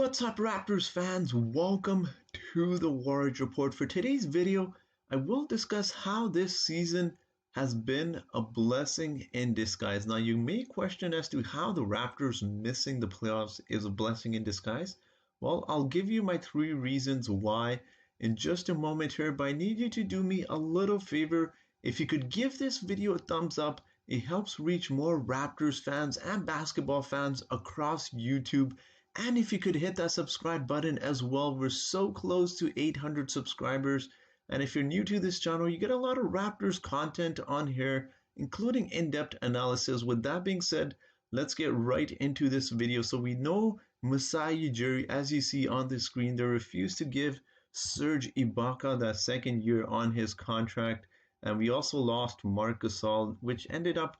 What's up, Raptors fans? Welcome to the Warriors Report. For today's video, I will discuss how this season has been a blessing in disguise. Now, you may question as to how the Raptors missing the playoffs is a blessing in disguise. Well, I'll give you my 3 reasons why in just a moment here, but I need you to do me a little favor. If you could give this video a thumbs up, it helps reach more Raptors fans and basketball fans across YouTube. And if you could hit that subscribe button as well, we're so close to 800 subscribers. And if you're new to this channel, you get a lot of Raptors content on here, including in-depth analysis. With that being said, let's get right into this video. So we know Masai Ujiri, as you see on the screen, they refused to give Serge Ibaka that second year on his contract. And we also lost Marc Gasol, which ended up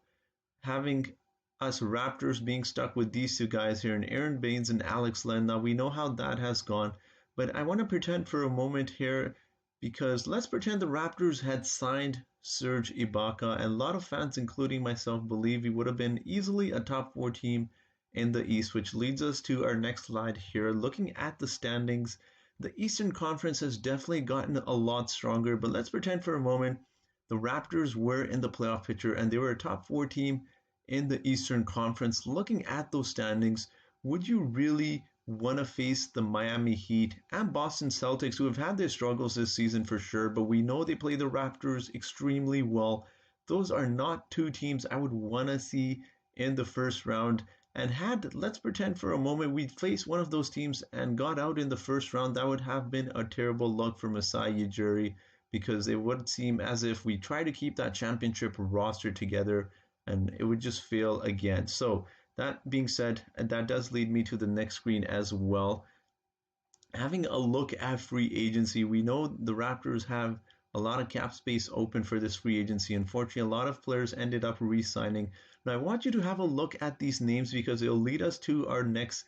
having us Raptors being stuck with these 2 guys here, and Aaron Baines and Alex Len. Now we know how that has gone, but I want to pretend for a moment here, because let's pretend the Raptors had signed Serge Ibaka, and a lot of fans, including myself, believe he would have been easily a top 4 team in the East, which leads us to our next slide here. Looking at the standings, the Eastern Conference has definitely gotten a lot stronger, but let's pretend for a moment the Raptors were in the playoff picture and they were a top 4 team in the Eastern Conference. Looking at those standings, would you really want to face the Miami Heat and Boston Celtics, who have had their struggles this season for sure, but we know they play the Raptors extremely well? Those are not 2 teams I would want to see in the first round. And let's pretend for a moment we'd face one of those teams and got out in the first round, that would have been a terrible luck for Masai Ujiri, because it would seem as if we try to keep that championship roster together and it would just fail again. So that being said, that does lead me to the next screen as well. Having a look at free agency, we know the Raptors have a lot of cap space open for this free agency. Unfortunately, a lot of players ended up re-signing. Now I want you to have a look at these names because it'll lead us to our next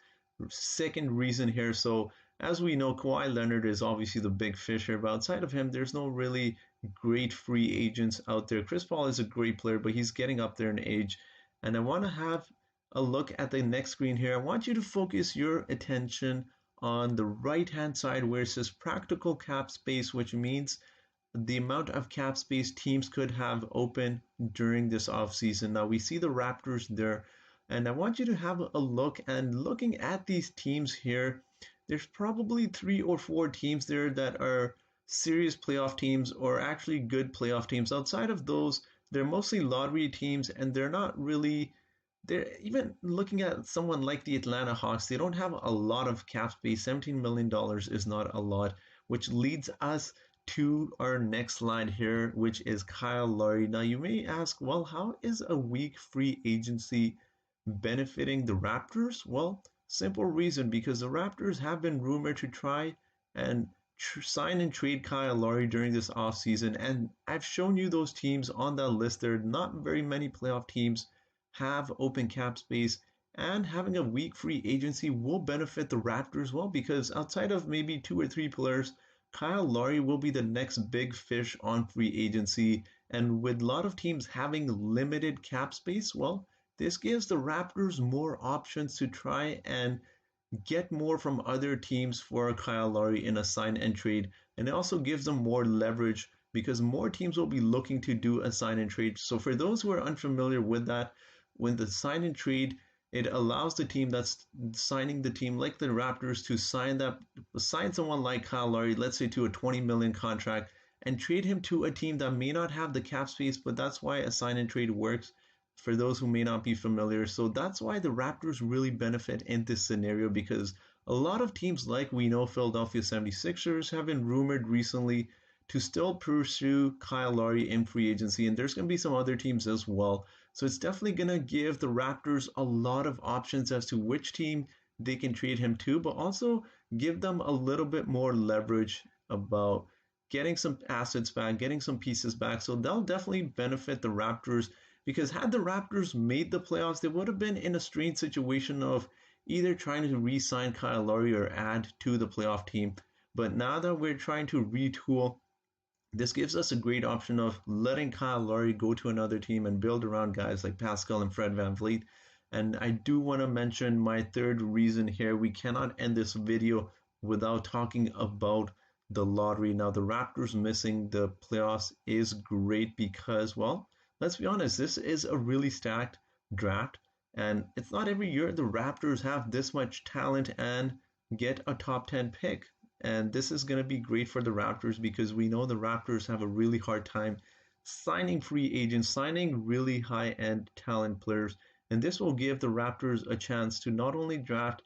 second reason here. So as we know, Kawhi Leonard is obviously the big fish here, but outside of him, there's no really great free agents out there. Chris Paul is a great player, but he's getting up there in age. And I want to have a look at the next screen here. I want you to focus your attention on the right-hand side where it says practical cap space, which means the amount of cap space teams could have open during this offseason. Now we see the Raptors there, and I want you to have a look, and looking at these teams here, there's probably 3 or 4 teams there that are serious playoff teams or actually good playoff teams. Outside of those, they're mostly lottery teams, and they're even looking at someone like the Atlanta Hawks. They don't have a lot of cap space. $17 million is not a lot, which leads us to our next slide here, which is Kyle Lowry. Now you may ask, well, how is a weak free agency benefiting the Raptors? Well, simple reason, because the Raptors have been rumored to try and sign and trade Kyle Lowry during this offseason, and I've shown you those teams on that list. There are not very many playoff teams have open cap space, and having a weak free agency will benefit the Raptors well, because outside of maybe 2 or 3 players, Kyle Lowry will be the next big fish on free agency. And with a lot of teams having limited cap space, well, this gives the Raptors more options to try and get more from other teams for Kyle Lowry in a sign and trade. And it also gives them more leverage because more teams will be looking to do a sign and trade. So for those who are unfamiliar with that, when the sign and trade, it allows the team that's signing the team, like the Raptors, to sign someone like Kyle Lowry, let's say to a $20 million contract, and trade him to a team that may not have the cap space. But that's why a sign and trade works, for those who may not be familiar. So that's why the Raptors really benefit in this scenario, because a lot of teams, like we know Philadelphia 76ers, have been rumored recently to still pursue Kyle Lowry in free agency, and there's going to be some other teams as well. So it's definitely going to give the Raptors a lot of options as to which team they can trade him to, but also give them a little bit more leverage about getting some assets back, getting some pieces back. So they'll definitely benefit the Raptors, because had the Raptors made the playoffs, they would have been in a strange situation of either trying to re-sign Kyle Lowry or add to the playoff team. But now that we're trying to retool, this gives us a great option of letting Kyle Lowry go to another team and build around guys like Pascal and Fred VanVleet. And I do want to mention my third reason here. We cannot end this video without talking about the lottery. Now, the Raptors missing the playoffs is great because, well, let's be honest, this is a really stacked draft. And it's not every year the Raptors have this much talent and get a top 10 pick. And this is going to be great for the Raptors because we know the Raptors have a really hard time signing free agents, signing really high end talent players. And this will give the Raptors a chance to not only draft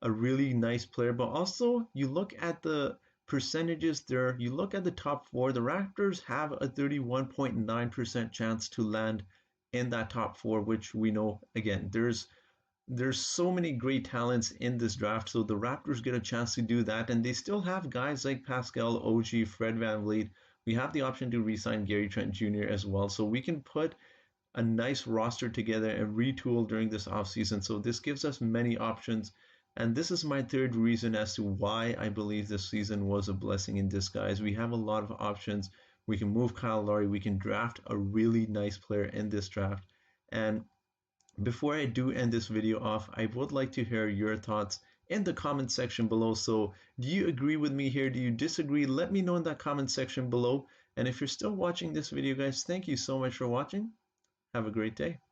a really nice player, but also you look at the percentages there, you look at the top four, the Raptors have a 31.9% chance to land in that top four, which we know again, there's so many great talents in this draft, so the Raptors get a chance to do that, and they still have guys like Pascal, OG, Fred VanVleet. We have the option to re-sign Gary Trent Jr. as well, so we can put a nice roster together and retool during this offseason. So this gives us many options. And this is my third reason as to why I believe this season was a blessing in disguise. We have a lot of options. We can move Kyle Lowry. We can draft a really nice player in this draft. And before I do end this video off, I would like to hear your thoughts in the comment section below. So do you agree with me here? Do you disagree? Let me know in that comment section below. And if you're still watching this video, guys, thank you so much for watching. Have a great day.